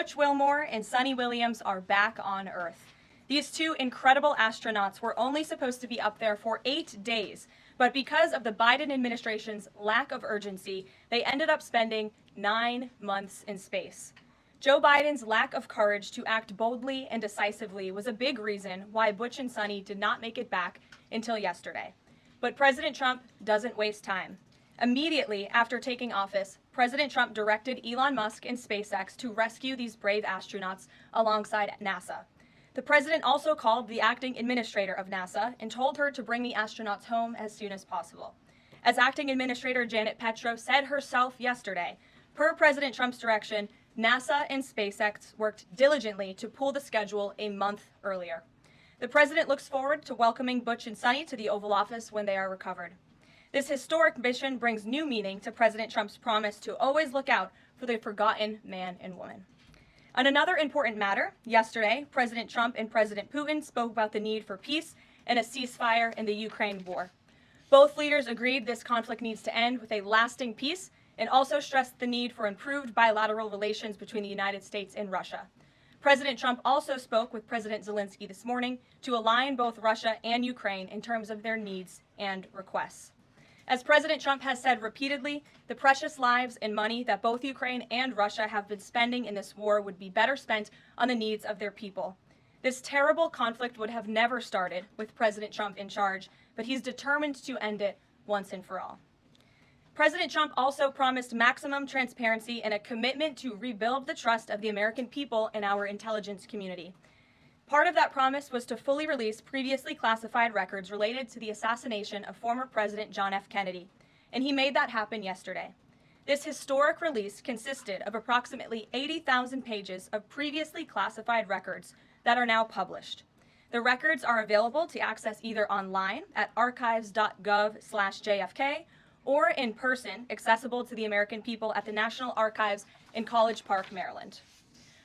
Butch Wilmore and Sunny Williams are back on Earth. These two incredible astronauts were only supposed to be up there for 8 days, but because of the Biden administration's lack of urgency, they ended up spending 9 months in space. Joe Biden's lack of courage to act boldly and decisively was a big reason why Butch and Sunny did not make it back until yesterday. But President Trump doesn't waste time. Immediately after taking office, President Trump directed Elon Musk and SpaceX to rescue these brave astronauts alongside NASA. The president also called the acting administrator of NASA and told her to bring the astronauts home as soon as possible. As acting administrator Janet Petro said herself yesterday, per President Trump's direction, NASA and SpaceX worked diligently to pull the schedule a month earlier. The president looks forward to welcoming Butch and Sunny to the Oval Office when they are recovered. This historic mission brings new meaning to President Trump's promise to always look out for the forgotten man and woman. On another important matter, yesterday, President Trump and President Putin spoke about the need for peace and a ceasefire in the Ukraine war. Both leaders agreed this conflict needs to end with a lasting peace and also stressed the need for improved bilateral relations between the United States and Russia. President Trump also spoke with President Zelensky this morning to align both Russia and Ukraine in terms of their needs and requests. As President Trump has said repeatedly, the precious lives and money that both Ukraine and Russia have been spending in this war would be better spent on the needs of their people. This terrible conflict would have never started with President Trump in charge, but he's determined to end it once and for all. President Trump also promised maximum transparency and a commitment to rebuild the trust of the American people and our intelligence community. Part of that promise was to fully release previously classified records related to the assassination of former President John F. Kennedy, and he made that happen yesterday. This historic release consisted of approximately 80,000 pages of previously classified records that are now published. The records are available to access either online at archives.gov/JFK or in person, accessible to the American people at the National Archives in College Park, Maryland.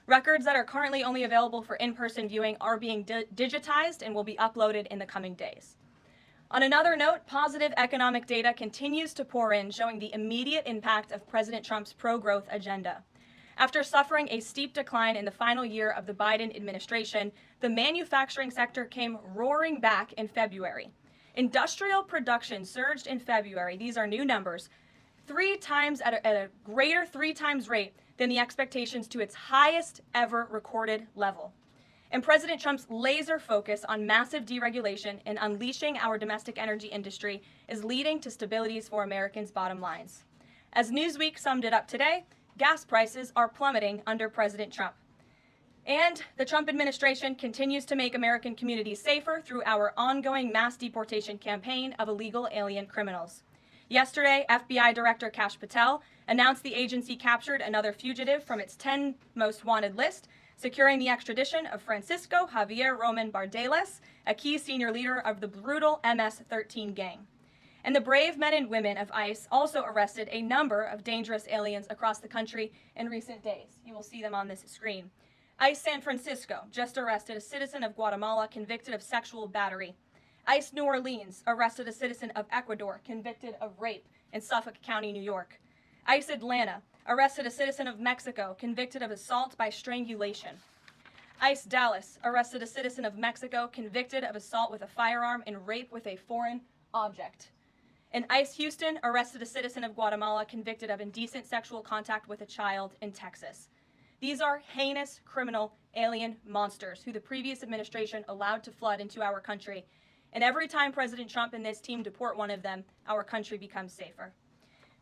Records that are currently only available for in-person viewing are being digitized and will be uploaded in the coming days. On another note, positive economic data continues to pour in, showing the immediate impact of President Trump's pro-growth agenda. After suffering a steep decline in the final year of the Biden administration, the manufacturing sector came roaring back in February. Industrial production surged in February, these are new numbers, 3 times at a greater 3 times rate than the expectations to its highest ever recorded level. And President Trump's laser focus on massive deregulation and unleashing our domestic energy industry is leading to stabilities for Americans' bottom lines. As Newsweek summed it up today, gas prices are plummeting under President Trump. And the Trump administration continues to make American communities safer through our ongoing mass deportation campaign of illegal alien criminals. Yesterday, FBI Director Kash Patel announced the agency captured another fugitive from its 10 most wanted list, securing the extradition of Francisco Javier Roman Bardeles, a key senior leader of the brutal MS-13 gang. And the brave men and women of ICE also arrested a number of dangerous aliens across the country in recent days. You will see them on this screen. ICE San Francisco just arrested a citizen of Guatemala convicted of sexual battery. ICE New Orleans arrested a citizen of Ecuador convicted of rape in Suffolk County, New York. ICE Atlanta arrested a citizen of Mexico convicted of assault by strangulation. ICE Dallas arrested a citizen of Mexico convicted of assault with a firearm and rape with a foreign object. And ICE Houston arrested a citizen of Guatemala convicted of indecent sexual contact with a child in Texas. These are heinous criminal alien monsters who the previous administration allowed to flood into our country. And every time President Trump and this team deport one of them, our country becomes safer.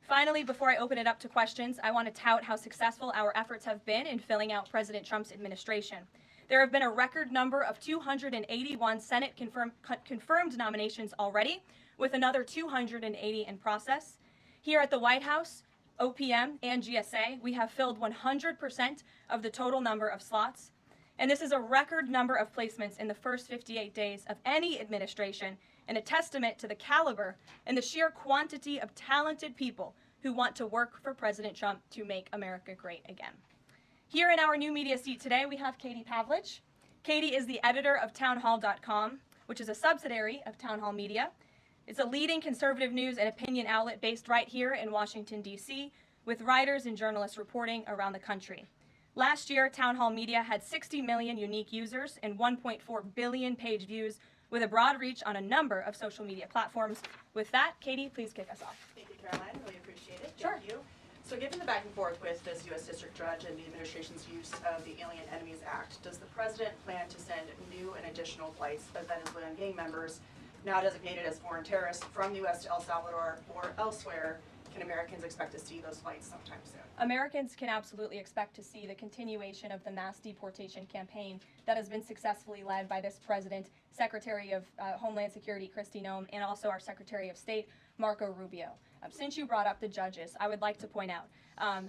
Finally, before I open it up to questions, I want to tout how successful our efforts have been in filling out President Trump's administration. There have been a record number of 281 Senate confirmed nominations already, with another 280 in process. Here at the White House, OPM and GSA, we have filled 100% of the total number of slots. And this is a record number of placements in the first 58 days of any administration, and a testament to the caliber and the sheer quantity of talented people who want to work for President Trump to make America great again. Here in our new media seat today, we have Katie Pavlich. Katie is the editor of townhall.com, which is a subsidiary of Town Hall Media. It's a leading conservative news and opinion outlet based right here in Washington, D.C., with writers and journalists reporting around the country. Last year, Town Hall Media had 60 million unique users and 1.4 billion page views with a broad reach on a number of social media platforms. With that, Katie, please kick us off. Thank you, Karoline. Really appreciate it. Sure. Thank you. So given the back and forth with this U.S. District Judge and the administration's use of the Alien Enemies Act, does the President plan to send new and additional flights of Venezuelan gang members, now designated as foreign terrorists, from the U.S. to El Salvador or elsewhere? Can Americans expect to see those flights sometime soon? Americans can absolutely expect to see the continuation of the mass deportation campaign that has been successfully led by this President, Secretary of Homeland Security Kristi Noem, and also our Secretary of State, Marco Rubio. Since you brought up the judges, I would like to point out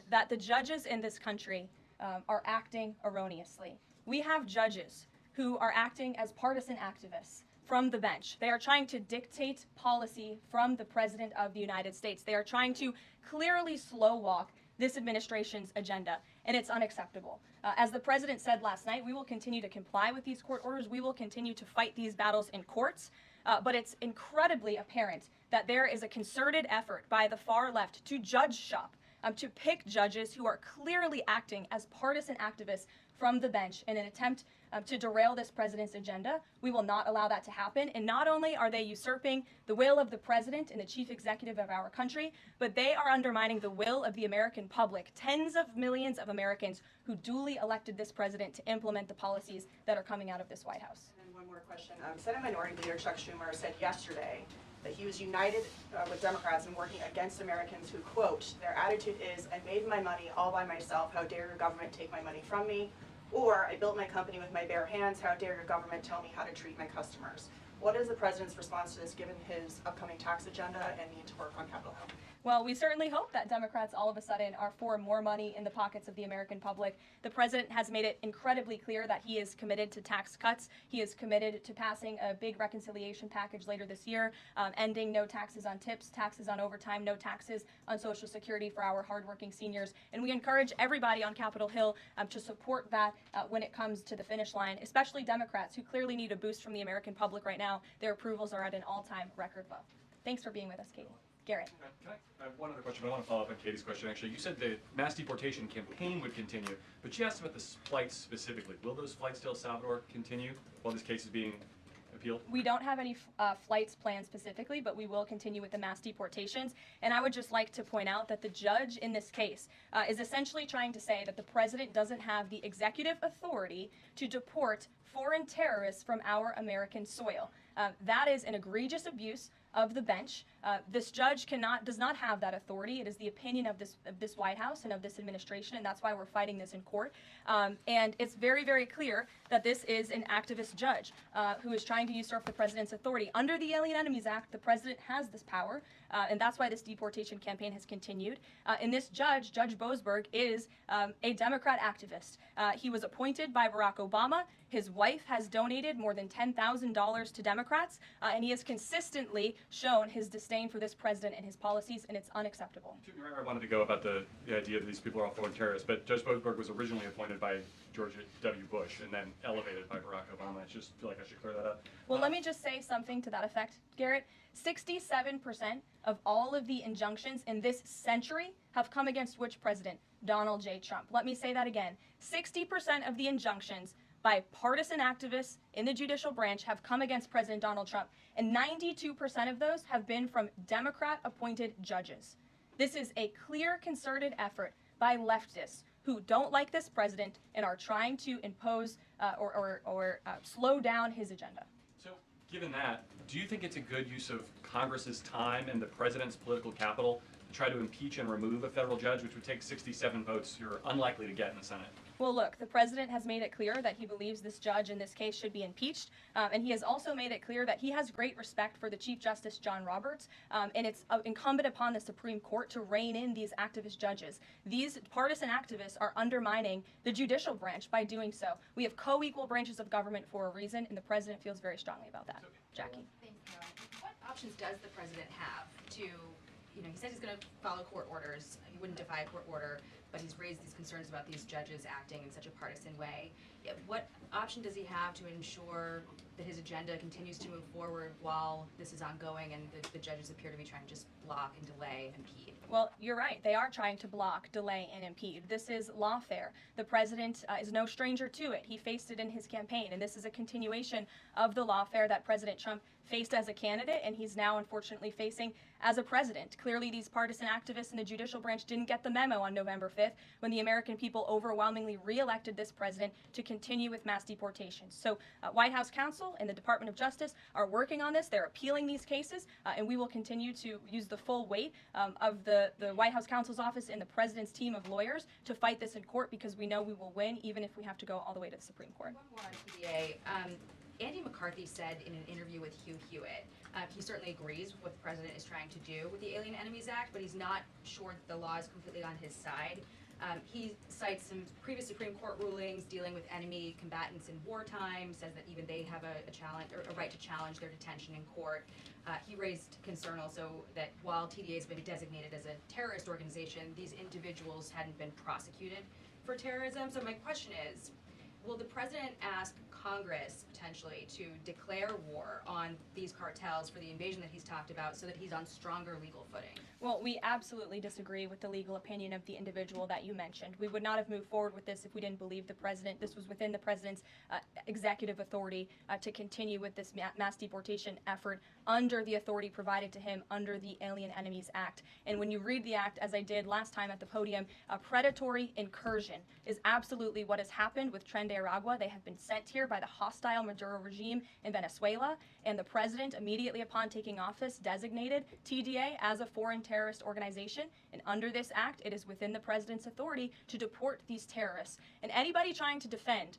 that the judges in this country are acting erroneously. We have judges who are acting as partisan activists from the bench. They are trying to dictate policy from the President of the United States. They are trying to clearly slow walk this administration's agenda, and it's unacceptable. As the President said last night, we will continue to comply with these court orders. We will continue to fight these battles in courts, but it's incredibly apparent that there is a concerted effort by the far left to judge shop, to pick judges who are clearly acting as partisan activists from the bench in an attempt to derail this president's agenda. We will not allow that to happen. And not only are they usurping the will of the president and the chief executive of our country, but they are undermining the will of the American public, tens of millions of Americans who duly elected this president to implement the policies that are coming out of this White House. And one more question. Senate Minority Leader Chuck Schumer said yesterday that he was united with Democrats in working against Americans who, quote, their attitude is, I made my money all by myself, how dare your government take my money from me? Or, I built my company with my bare hands, how dare your government tell me how to treat my customers? What is the President's response to this given his upcoming tax agenda and need to work on Capitol Hill? Well, we certainly hope that Democrats all of a sudden are for more money in the pockets of the American public. The president has made it incredibly clear that he is committed to tax cuts. He is committed to passing a big reconciliation package later this year, ending no taxes on tips, taxes on overtime, no taxes on Social Security for our hardworking seniors. And we encourage everybody on Capitol Hill to support that when it comes to the finish line, especially Democrats who clearly need a boost from the American public right now. Their approvals are at an all-time record low. Thanks for being with us, Katie. Garrett. I have one other question, but I want to follow up on Katie's question, actually. You said the mass deportation campaign would continue, but she asked about the flights specifically. Will those flights to El Salvador continue while this case is being appealed? We don't have any flights planned specifically, but we will continue with the mass deportations. And I would just like to point out that the judge in this case is essentially trying to say that the president doesn't have the executive authority to deport foreign terrorists from our American soil. That is an egregious abuse of the bench. This judge does not have that authority. It is the opinion of this White House and of this administration, and that's why we're fighting this in court. And it's very, very clear that this is an activist judge who is trying to usurp the president's authority. Under the Alien Enemies Act, the president has this power, and that's why this deportation campaign has continued. And this judge, Judge Boasberg, is a Democrat activist. He was appointed by Barack Obama. His wife has donated more than $10,000 to Democrats, and he has consistently shown his disdain for this president and his policies, and it's unacceptable. I wanted to go about the idea that these people are all foreign terrorists, but Judge Boasberg was originally appointed by George W. Bush and then elevated by Barack Obama. I just feel like I should clear that up. Well, let me just say something to that effect, Garrett. 67% of all of the injunctions in this century have come against which president? Donald J. Trump. Let me say that again. 60% of the injunctions by partisan activists in the judicial branch have come against President Donald Trump, and 92% of those have been from Democrat-appointed judges. This is a clear, concerted effort by leftists who don't like this president and are trying to impose or slow down his agenda. So, given that, do you think it's a good use of Congress's time and the president's political capital to try to impeach and remove a federal judge, which would take 67 votes you're unlikely to get in the Senate? Well, look, the president has made it clear that he believes this judge in this case should be impeached, and he has also made it clear that he has great respect for the Chief Justice John Roberts, and it's incumbent upon the Supreme Court to rein in these activist judges. These partisan activists are undermining the judicial branch by doing so. We have co-equal branches of government for a reason, and the president feels very strongly about that. Jackie. Thanks, Carol. What options does the president have to, he says he's going to follow court orders. He wouldn't defy a court order, but he's raised these concerns about these judges acting in such a partisan way. Yet what option does he have to ensure that his agenda continues to move forward while this is ongoing and the judges appear to be trying to just block and delay and impede? Well, you're right. They are trying to block, delay, and impede. This is lawfare. The president is no stranger to it. He faced it in his campaign, and this is a continuation of the lawfare that President Trump faced as a candidate, and he's now unfortunately facing as a president. Clearly, these partisan activists in the judicial branch didn't get the memo on November 5th when the American people overwhelmingly re-elected this president to continue with mass deportations. So White House counsel and the Department of Justice are working on this. They're appealing these cases, and we will continue to use the full weight of the White House counsel's office and the president's team of lawyers to fight this in court, because we know we will win even if we have to go all the way to the Supreme Court. One more on PDA. Andy McCarthy said in an interview with Hugh Hewitt, he certainly agrees with what the president is trying to do with the Alien Enemies Act, but he's not sure that the law is completely on his side. He cites some previous Supreme Court rulings dealing with enemy combatants in wartime, says that even they have a challenge or a right to challenge their detention in court. He raised concern also that while TDA has been designated as a terrorist organization, these individuals hadn't been prosecuted for terrorism. So my question is, will the president ask Congress potentially to declare war on these cartels for the invasion that he's talked about so that he's on stronger legal footing? Well, we absolutely disagree with the legal opinion of the individual that you mentioned. We would not have moved forward with this if we didn't believe the president. This was within the president's executive authority to continue with this mass deportation effort under the authority provided to him under the Alien Enemies Act. And when you read the act, as I did last time at the podium, a predatory incursion is absolutely what has happened with Tren de Aragua. They have been sent here by the hostile Maduro regime in Venezuela, and the president, immediately upon taking office, designated TDA as a foreign terrorist organization. And under this act, it is within the president's authority to deport these terrorists. And anybody trying to defend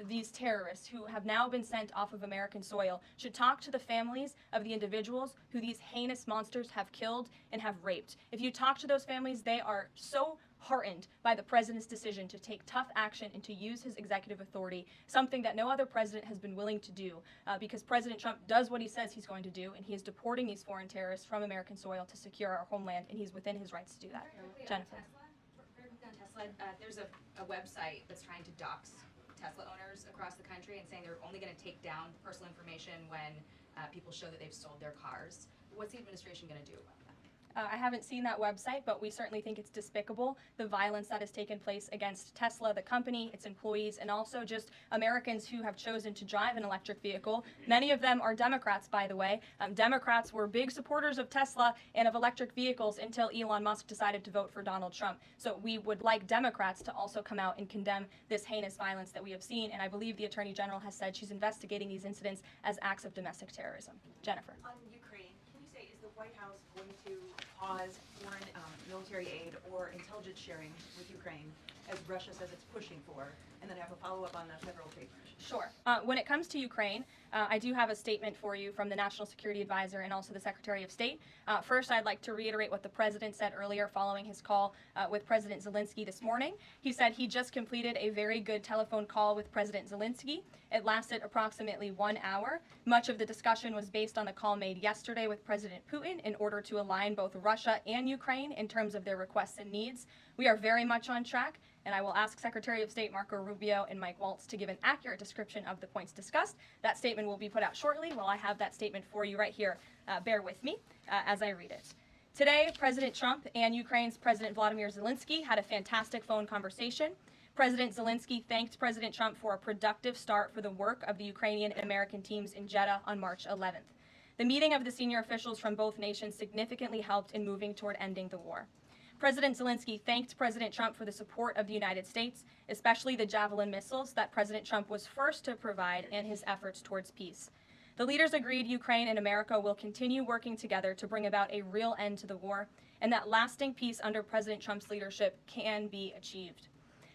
these terrorists who have now been sent off of American soil should talk to the families of the individuals who these heinous monsters have killed and have raped. If you talk to those families, they are so heartened by the president's decision to take tough action and to use his executive authority, something that no other president has been willing to do, because President Trump does what he says he's going to do, and he is deporting these foreign terrorists from American soil to secure our homeland, and he's within his rights to do that. Jennifer. Very quickly on Tesla, there's a website that's trying to dox Tesla owners across the country and saying they're only going to take down personal information when people show that they've sold their cars. What's the administration going to do about that? I haven't seen that website, but we certainly think it's despicable, the violence that has taken place against Tesla, the company, its employees, and also just Americans who have chosen to drive an electric vehicle. Many of them are Democrats, by the way. Democrats were big supporters of Tesla and of electric vehicles until Elon Musk decided to vote for Donald Trump. So we would like Democrats to also come out and condemn this heinous violence that we have seen, and I believe the Attorney General has said she's investigating these incidents as acts of domestic terrorism. Jennifer. On Ukraine, can you say, is the White House going to pause foreign military aid or intelligence sharing with Ukraine, as Russia says it's pushing for? And then I have a follow-up on the federal trade commission. Sure. When it comes to Ukraine, I do have a statement for you from the National Security Advisor and also the Secretary of State. First, I'd like to reiterate what the President said earlier following his call with President Zelensky this morning. He said he just completed a very good telephone call with President Zelensky. It lasted approximately 1 hour. Much of the discussion was based on a call made yesterday with President Putin in order to align both Russia and Ukraine in terms of their requests and needs. We are very much on track, and I will ask Secretary of State Marco Rubio and Mike Waltz to give an accurate description of the points discussed. That statement will be put out shortly. While I have that statement for you right here, bear with me as I read it. Today, President Trump and Ukraine's President Vladimir Zelensky had a fantastic phone conversation. President Zelensky thanked President Trump for a productive start for the work of the Ukrainian and American teams in Jeddah on March 11th. The meeting of the senior officials from both nations significantly helped in moving toward ending the war. President Zelensky thanked President Trump for the support of the United States, especially the Javelin missiles that President Trump was first to provide in his efforts towards peace. The leaders agreed Ukraine and America will continue working together to bring about a real end to the war, and that lasting peace under President Trump's leadership can be achieved.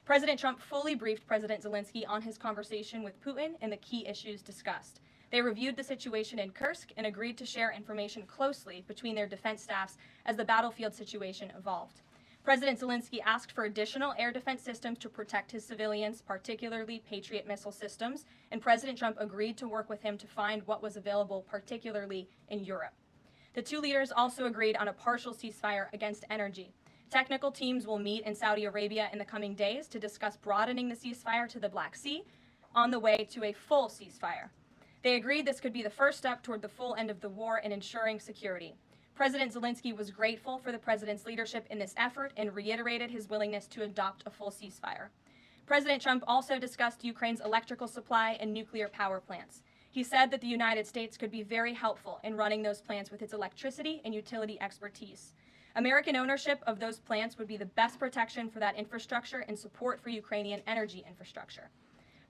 President Trump fully briefed President Zelensky on his conversation with Putin and the key issues discussed. They reviewed the situation in Kursk and agreed to share information closely between their defense staffs as the battlefield situation evolved. President Zelensky asked for additional air defense systems to protect his civilians, particularly Patriot missile systems, and President Trump agreed to work with him to find what was available, particularly in Europe. The two leaders also agreed on a partial ceasefire against energy. Technical teams will meet in Saudi Arabia in the coming days to discuss broadening the ceasefire to the Black Sea on the way to a full ceasefire. They agreed this could be the first step toward the full end of the war and ensuring security. President Zelensky was grateful for the president's leadership in this effort and reiterated his willingness to adopt a full ceasefire. President Trump also discussed Ukraine's electrical supply and nuclear power plants. He said that the United States could be very helpful in running those plants with its electricity and utility expertise. American ownership of those plants would be the best protection for that infrastructure and support for Ukrainian energy infrastructure.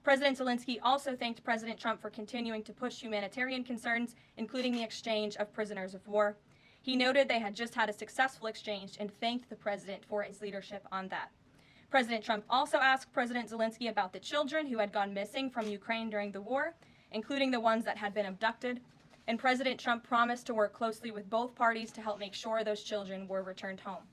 President Zelensky also thanked President Trump for continuing to push humanitarian concerns, including the exchange of prisoners of war. He noted they had just had a successful exchange and thanked the president for his leadership on that. President Trump also asked President Zelensky about the children who had gone missing from Ukraine during the war, including the ones that had been abducted, and President Trump promised to work closely with both parties to help make sure those children were returned home.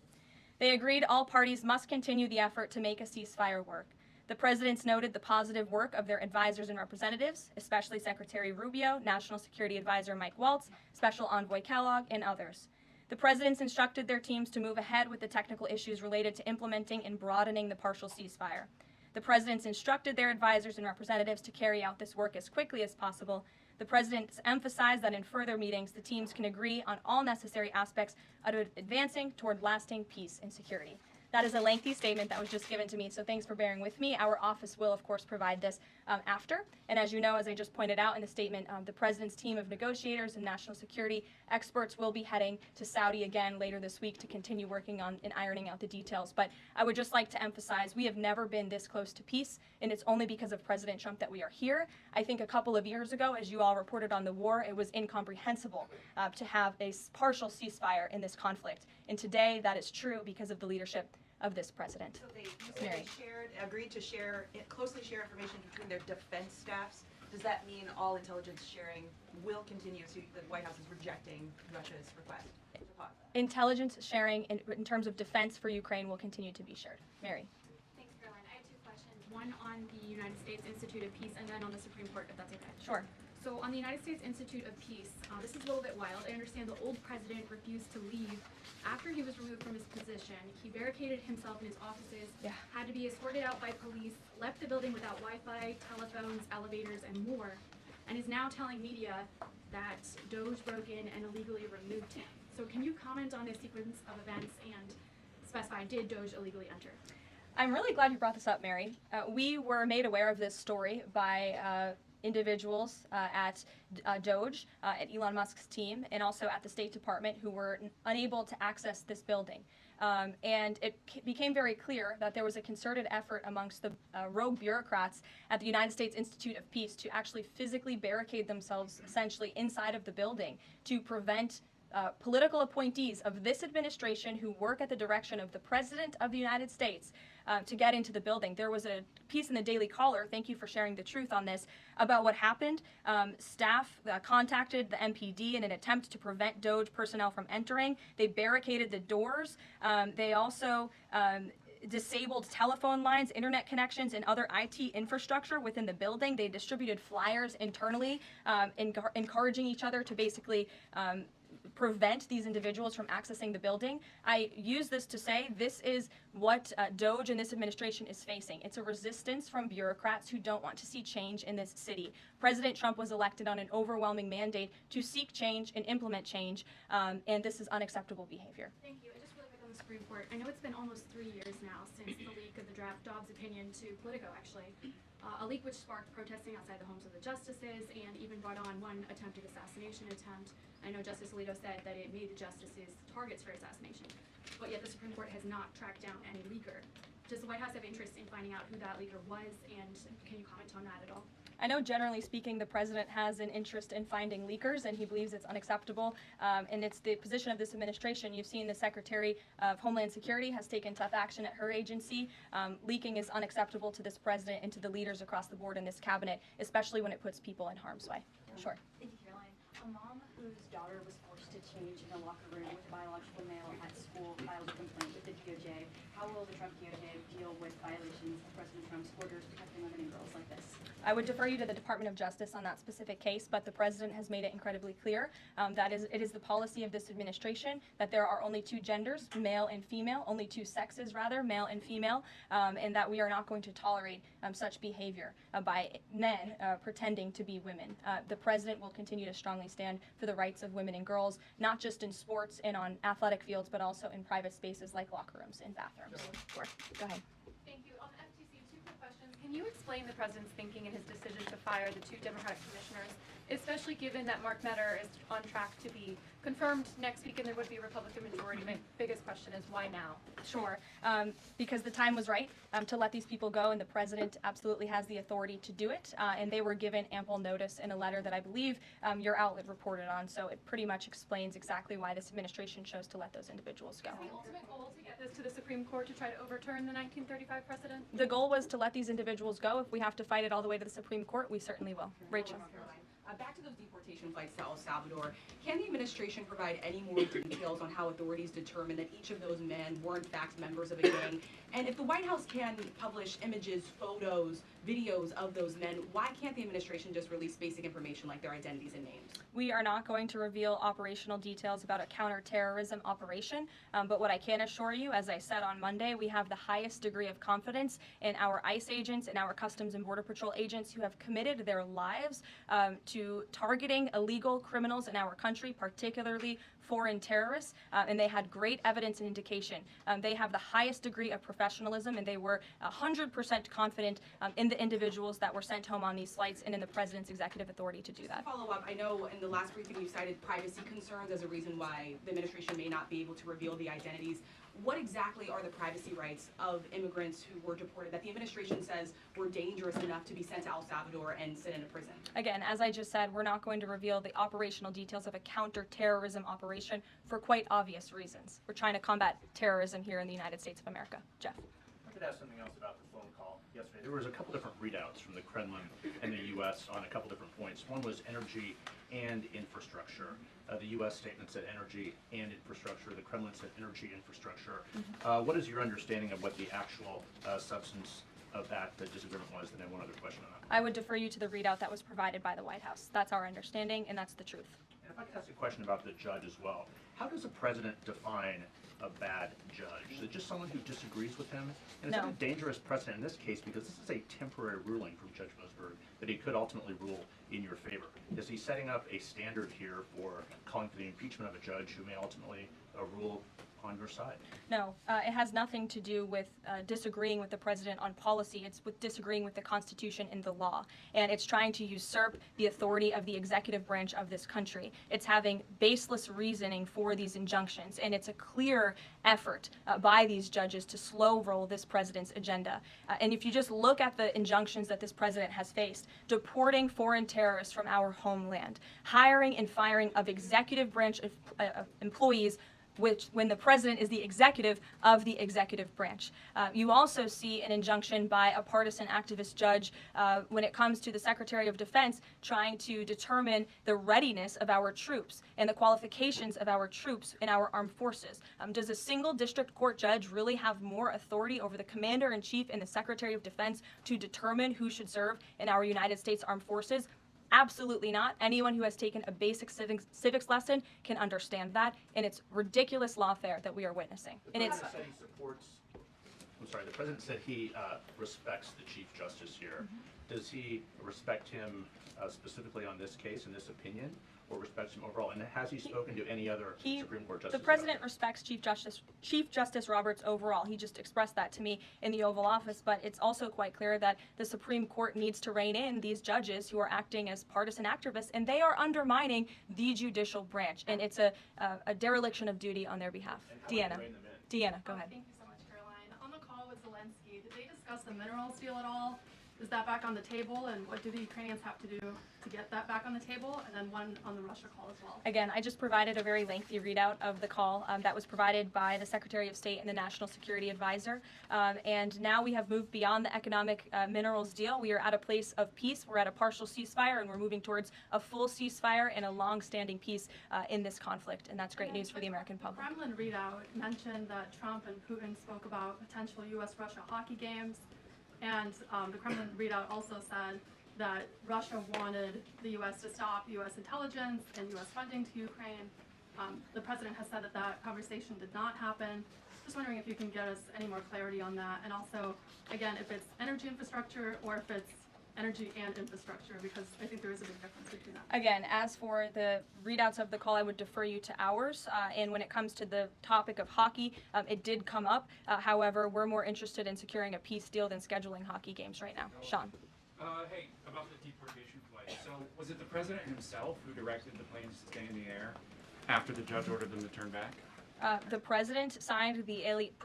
They agreed all parties must continue the effort to make a ceasefire work. The presidents noted the positive work of their advisors and representatives, especially Secretary Rubio, National Security Advisor Mike Waltz, Special Envoy Kellogg, and others. The presidents instructed their teams to move ahead with the technical issues related to implementing and broadening the partial ceasefire. The presidents instructed their advisors and representatives to carry out this work as quickly as possible. The presidents emphasized that in further meetings, the teams can agree on all necessary aspects of advancing toward lasting peace and security. That is a lengthy statement that was just given to me, so thanks for bearing with me. Our office will, of course, provide this after. And as you know, as I just pointed out in the statement, the president's team of negotiators and national security experts will be heading to Saudi again later this week to continue working on and ironing out the details. But I would just like to emphasize we have never been this close to peace, and it's only because of President Trump that we are here. I think a couple of years ago, as you all reported on the war, it was incomprehensible to have a partial ceasefire in this conflict. And today, that is true because of the leadership of this president. So you said they agreed to closely share information between their defense staffs. Does that mean all intelligence sharing will continue? So the White House is rejecting Russia's request to pause that? Intelligence sharing in terms of defense for Ukraine will continue to be shared. Mary. Thanks, Karoline. I have two questions. One on the United States Institute of Peace and then on the Supreme Court, if that's okay. Sure. So on the United States Institute of Peace, this is a little bit wild. I understand the old president refused to leave after he was removed from his position. He barricaded himself in his offices, had to be escorted out by police, left the building without Wi-Fi, telephones, elevators, and more, and is now telling media that Doge broke in and illegally removed him. So can you comment on this sequence of events and specify, did Doge illegally enter? I'm really glad you brought this up, Mary. We were made aware of this story by individuals at Doge, at Elon Musk's team, and also at the State Department who were unable to access this building. And it became very clear that there was a concerted effort amongst the rogue bureaucrats at the United States Institute of Peace to actually physically barricade themselves essentially inside of the building to prevent political appointees of this administration who work at the direction of the President of the United States to get into the building. There was a piece in the Daily Caller, thank you for sharing the truth on this, about what happened. Staff contacted the MPD in an attempt to prevent Doge personnel from entering. They barricaded the doors. They also disabled telephone lines, internet connections, and other IT infrastructure within the building. They distributed flyers internally, encouraging each other to basically prevent these individuals from accessing the building. I use this to say this is what Doge and this administration is facing. It's a resistance from bureaucrats who don't want to see change in this city. President Trump was elected on an overwhelming mandate to seek change and implement change, and this is unacceptable behavior. Thank you. Just really quick on the Supreme Court. I know it's been almost 3 years now since the leak of the draft Dobbs opinion to Politico, actually. A leak which sparked protesting outside the homes of the justices and even brought on one attempted assassination attempt. I know Justice Alito said that it made the justices targets for assassination, but yet the Supreme Court has not tracked down any leaker. Does the White House have interest in finding out who that leaker was, and can you comment on that at all? I know generally speaking the president has an interest in finding leakers and he believes it's unacceptable, and it's the position of this administration. You've seen the Secretary of Homeland Security has taken tough action at her agency. Leaking is unacceptable to this president and to the leaders across the board in this cabinet, especially when it puts people in harm's way. Sure. Thank you, Caroline. A mom whose daughter was forced to change in a locker room with biological male at school filed a complaint with the DOJ. How will the Trump DOJ deal with violations of President Trump's orders protecting women and girls like this? I would defer you to the Department of Justice on that specific case, but the president has made it incredibly clear that it is the policy of this administration that there are only two genders, male and female, only two sexes rather, male and female, and that we are not going to tolerate such behavior by men pretending to be women. The president will continue to strongly stand for the rights of women and girls, not just in sports and on athletic fields, but also in private spaces like locker rooms and bathrooms. Sure. Go ahead. Thank you. On the FTC, two quick questions. Can you explain the president's thinking in his decision to fire the two Democratic commissioners, especially given that Mark Meadow is on track to be confirmed next week and there would be a Republican majority? My biggest question is why now? Sure, because the time was right to let these people go, and the president absolutely has the authority to do it, and they were given ample notice in a letter that I believe your outlet reported on, so it pretty much explains exactly why this administration chose to let those individuals go. Is the ultimate goal to get this to the Supreme Court to try to overturn the 1935 precedent? The goal was to let these individuals go. If we have to fight it all the way to the Supreme Court, we certainly will. Rachel. Back to those deportation flights to El Salvador, can the administration provide any more details on how authorities determined that each of those men were in fact members of a gang? And if the White House can publish images, photos, videos of those men, why can't the administration just release basic information like their identities and names? We are not going to reveal operational details about a counterterrorism operation, but what I can assure you, as I said on Monday, we have the highest degree of confidence in our ICE agents and our Customs and Border Patrol agents who have committed their lives to targeting illegal criminals in our country, particularly foreign terrorists, and they had great evidence and indication. They have the highest degree of professionalism, and they were 100% confident in the individuals that were sent home on these flights and in the president's executive authority to do that. To follow up, I know in the last briefing you cited privacy concerns as a reason why the administration may not be able to reveal the identities. What exactly are the privacy rights of immigrants who were deported that the administration says were dangerous enough to be sent to El Salvador and sit in a prison? Again, as I just said, we're not going to reveal the operational details of a counterterrorism operation for quite obvious reasons. We're trying to combat terrorism here in the United States of America. Jeff. I could ask something else about the phone call yesterday. There was a couple different readouts from the Kremlin and the U.S. on a couple different points. One was energy and infrastructure. The U.S. statement said energy and infrastructure. The Kremlin said energy infrastructure. What is your understanding of what the actual substance of that disagreement was? And then one other question on that. I would defer you to the readout that was provided by the White House. That's our understanding, and that's the truth. And if I could ask a question about the judge as well. How does a president define a bad judge? Is it just someone who disagrees with him? And is that a dangerous precedent in this case, because this is a temporary ruling from Judge Mosberg that he could ultimately rule in your favor? Is he setting up a standard here for calling for the impeachment of a judge who may ultimately rule on your side? No, it has nothing to do with disagreeing with the president on policy. It's with disagreeing with the Constitution and the law. And it's trying to usurp the authority of the executive branch of this country. It's having baseless reasoning for these injunctions. And it's a clear effort by these judges to slow roll this president's agenda. And if you just look at the injunctions that this president has faced, deporting foreign terrorists from our homeland, hiring and firing of executive branch employees when the president is the executive of the executive branch. You also see an injunction by a partisan activist judge when it comes to the Secretary of Defense trying to determine the readiness of our troops and the qualifications of our troops in our armed forces. Does a single district court judge really have more authority over the Commander-in-Chief and the Secretary of Defense to determine who should serve in our United States Armed Forces? Absolutely not. Anyone who has taken a basic civics lesson can understand that, and it's ridiculous lawfare that we are witnessing. And it's. The president said he respects the Chief Justice here. Does he respect him specifically on this case and this opinion, or respects him overall? And has he spoken to any other Supreme Court justices? The president respects Chief Justice Roberts overall. He just expressed that to me in the Oval Office, but it's also quite clear that the Supreme Court needs to rein in these judges who are acting as partisan activists, and they are undermining the judicial branch, and it's a dereliction of duty on their behalf. Deanna, go ahead. Thank you so much, Caroline. On the call with Zelensky, did they discuss the minerals deal at all? Is that back on the table, and what do the Ukrainians have to do to get that back on the table? And then one on the Russia call as well. Again, I just provided a very lengthy readout of the call that was provided by the Secretary of State and the National Security Advisor. And now we have moved beyond the economic minerals deal. We are at a place of peace. We're at a partial ceasefire, and we're moving towards a full ceasefire and a long-standing peace in this conflict. And that's great news for the American public. The Kremlin readout mentioned that Trump and Putin spoke about potential U.S.-Russia hockey games. And the Kremlin readout also said that Russia wanted the U.S. to stop U.S. intelligence and U.S. funding to Ukraine. The president has said that that conversation did not happen. Just wondering if you can get us any more clarity on that, and also, again, if it's energy infrastructure or if it's energy and infrastructure, because I think there is a big difference between that. Again, as for the readouts of the call, I would defer you to ours. And when it comes to the topic of hockey, it did come up. However, we're more interested in securing a peace deal than scheduling hockey games right now. Sean. Hey, about the deportation flight. So, was it the president himself who directed the planes to stay in the air after the judge ordered them to turn back? The president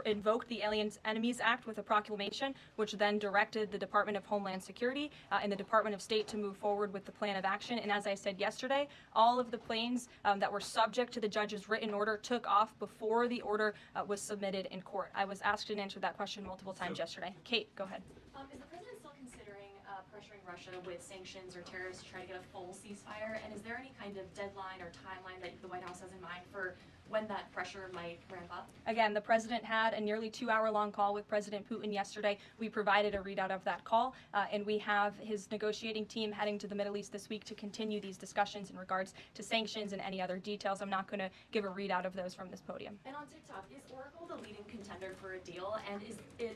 invoked the Aliens Enemies Act with a proclamation, which then directed the Department of Homeland Security and the Department of State to move forward with the plan of action. And as I said yesterday, all of the planes that were subject to the judge's written order took off before the order was submitted in court. I was asked and answered that question multiple times yesterday. Kate, go ahead. Is the president still considering pressuring Russia with sanctions or tariffs to try to get a full ceasefire? And is there any kind of deadline or timeline that the White House has in mind for when that pressure might ramp up? Again, the president had a nearly 2-hour-long call with President Putin yesterday. We provided a readout of that call, and we have his negotiating team heading to the Middle East this week to continue these discussions in regards to sanctions and any other details. I'm not going to give a readout of those from this podium. And on TikTok, is Oracle the leading contender for a deal? And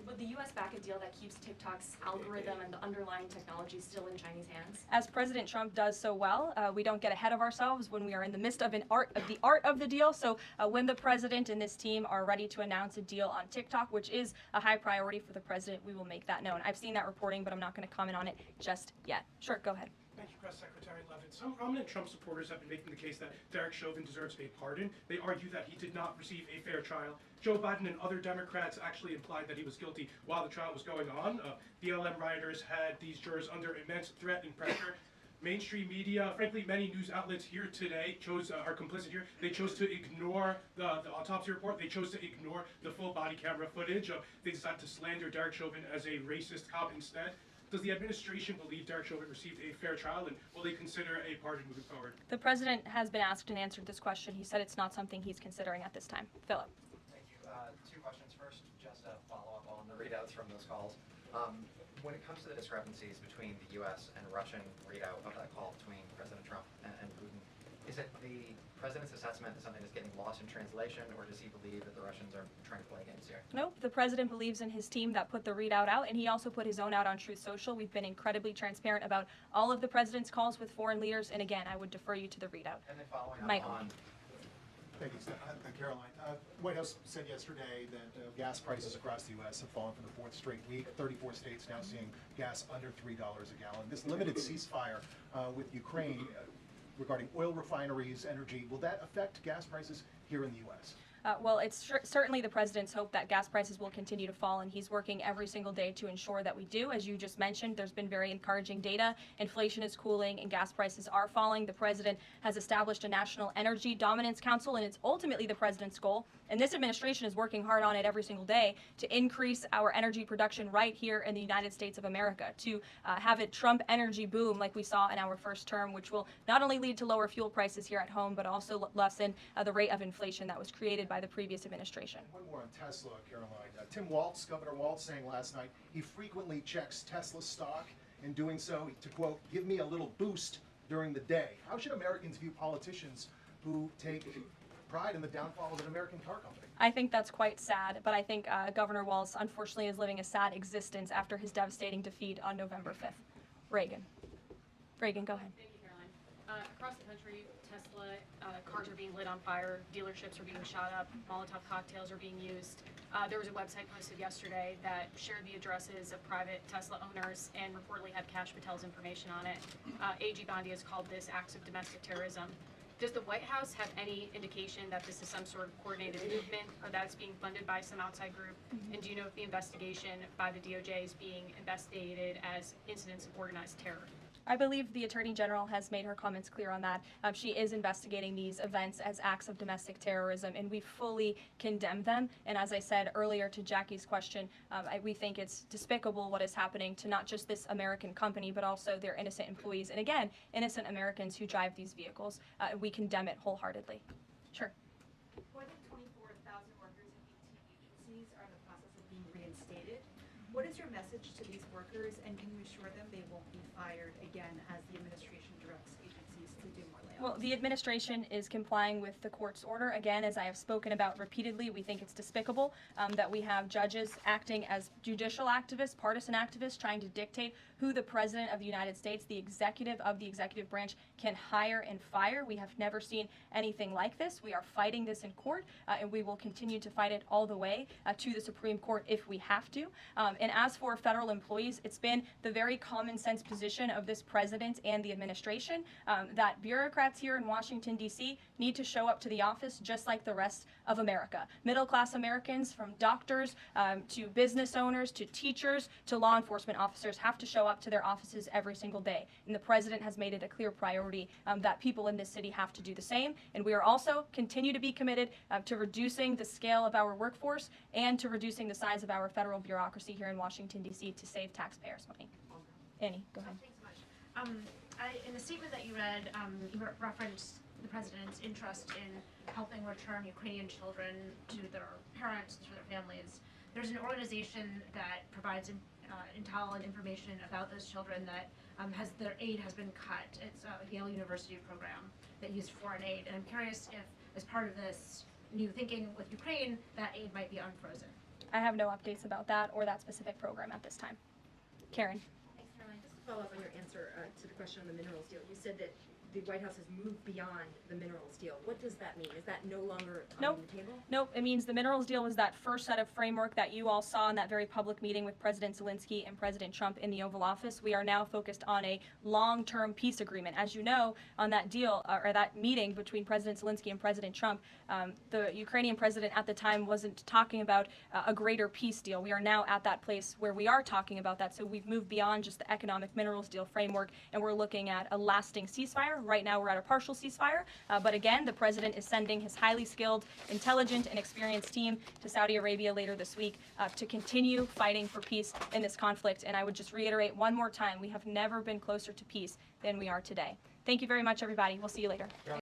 would the U.S. back a deal that keeps TikTok's algorithm and the underlying technology still in Chinese hands? As President Trump does so well, we don't get ahead of ourselves when we are in the midst of the art of the deal. So when the president and this team are ready to announce a deal on TikTok, which is a high priority for the president, we will make that known. I've seen that reporting, but I'm not going to comment on it just yet. Sure, go ahead. Thank you, Press Secretary Leavitt. Some prominent Trump supporters have been making the case that Derek Chauvin deserves a pardon. They argue that he did not receive a fair trial. Joe Biden and other Democrats actually implied that he was guilty while the trial was going on. BLM rioters had these jurors under immense threat and pressure. Mainstream media, frankly, many news outlets here today are complicit here. They chose to ignore the autopsy report. They chose to ignore the full body camera footage. They decided to slander Derek Chauvin as a racist cop instead. Does the administration believe Derek Chauvin received a fair trial, and will they consider a pardon moving forward? The president has been asked and answered this question. He said it's not something he's considering at this time. Philip. Thank you. Two questions. First, just a follow-up on the readouts from those calls. When it comes to the discrepancies between the U.S. and Russian readout of that call between President Trump and Putin, is it the president's assessment that something is getting lost in translation, or does he believe that the Russians are trying to play games here? Nope. The president believes in his team that put the readout out, and he also put his own out on Truth Social. We've been incredibly transparent about all of the president's calls with foreign leaders, and again, I would defer you to the readout. And then following up Michael. on... Thank you, Karoline. White House said yesterday that gas prices across the U.S. have fallen for the fourth straight week. 34 states now seeing gas under $3 a gallon. This limited ceasefire with Ukraine regarding oil refineries, energy, will that affect gas prices here in the U.S.? Well, it's certainly the president's hope that gas prices will continue to fall, and he's working every single day to ensure that we do. As you just mentioned, there's been very encouraging data. Inflation is cooling and gas prices are falling. The president has established a National Energy Dominance Council, and it's ultimately the president's goal. And this administration is working hard on it every single day to increase our energy production right here in the United States of America, to have a Trump energy boom like we saw in our first term, which will not only lead to lower fuel prices here at home, but also lessen the rate of inflation that was created by the previous administration. One more on Tesla, Karoline. Tim Walz, Governor Walz, saying last night he frequently checks Tesla stock, in doing so to, quote, give me a little boost during the day. How should Americans view politicians who take pride in the downfall of an American car company? I think that's quite sad, but I think Governor Walz unfortunately is living a sad existence after his devastating defeat on November 5th. Reagan, go ahead. Thank you, Caroline. Across the country, Tesla cars are being lit on fire, dealerships are being shot up, Molotov cocktails are being used. There was a website posted yesterday that shared the addresses of private Tesla owners and reportedly had Kash Patel's information on it. A.G. Gandhi has called this acts of domestic terrorism. Does the White House have any indication that this is some sort of coordinated movement, or that it's being funded by some outside group? And do you know if the investigation by the DOJ is being investigated as incidents of organized terror? I believe the Attorney General has made her comments clear on that. She is investigating these events as acts of domestic terrorism, and we fully condemn them. And as I said earlier to Jackie's question, we think it's despicable what is happening to not just this American company, but also their innocent employees. And again, innocent Americans who drive these vehicles. We condemn it wholeheartedly. Sure. More than 24,000 workers at BT agencies are in the process of being reinstated. What is your message to these workers, and can you assure them they won't be fired required again as the administration directs agencies to do more layoffs? Well, the administration is complying with the court's order. Again, as I have spoken about repeatedly, we think it's despicable that we have judges acting as judicial activists, partisan activists, trying to dictate who the President of the United States, the executive of the executive branch, can hire and fire. We have never seen anything like this. We are fighting this in court, and we will continue to fight it all the way to the Supreme Court if we have to. And as for federal employees, it's been the very common sense position of this president and the administration that bureaucrats here in Washington, D.C. need to show up to the office just like the rest of America. Middle-class Americans, from doctors to business owners to teachers to law enforcement officers, have to show up to their offices every single day. And the president has made it a clear priority that people in this city have to do the same. And we are also continue to be committed to reducing the scale of our workforce and to reducing the size of our federal bureaucracy here in Washington, D.C. to save taxpayers' money. Annie, go ahead. Thanks so much. In the statement that you read, you referenced the president's interest in helping return Ukrainian children to their parents, to their families. There's an organization that provides intel and information about those children that their aid has been cut. It's a Yale University program that used foreign aid. And I'm curious if, as part of this new thinking with Ukraine, that aid might be unfrozen. I have no updates about that or that specific program at this time. Karen. Thanks, Caroline. Just to follow up on your answer to the question on the minerals deal, you said that the White House has moved beyond the minerals deal. What does that mean? Is that no longer on the table? Nope. It means the minerals deal was that first set of framework that you all saw in that very public meeting with President Zelensky and President Trump in the Oval Office. We are now focused on a long-term peace agreement. As you know, on that deal, or that meeting between President Zelensky and President Trump, the Ukrainian president at the time wasn't talking about a greater peace deal. We are now at that place where we are talking about that. So we've moved beyond just the economic minerals deal framework, and we're looking at a lasting ceasefire. Right now, we're at a partial ceasefire. But again, the president is sending his highly skilled, intelligent, and experienced team to Saudi Arabia later this week to continue fighting for peace in this conflict. And I would just reiterate one more time, we have never been closer to peace than we are today. Thank you very much, everybody. We'll see you later.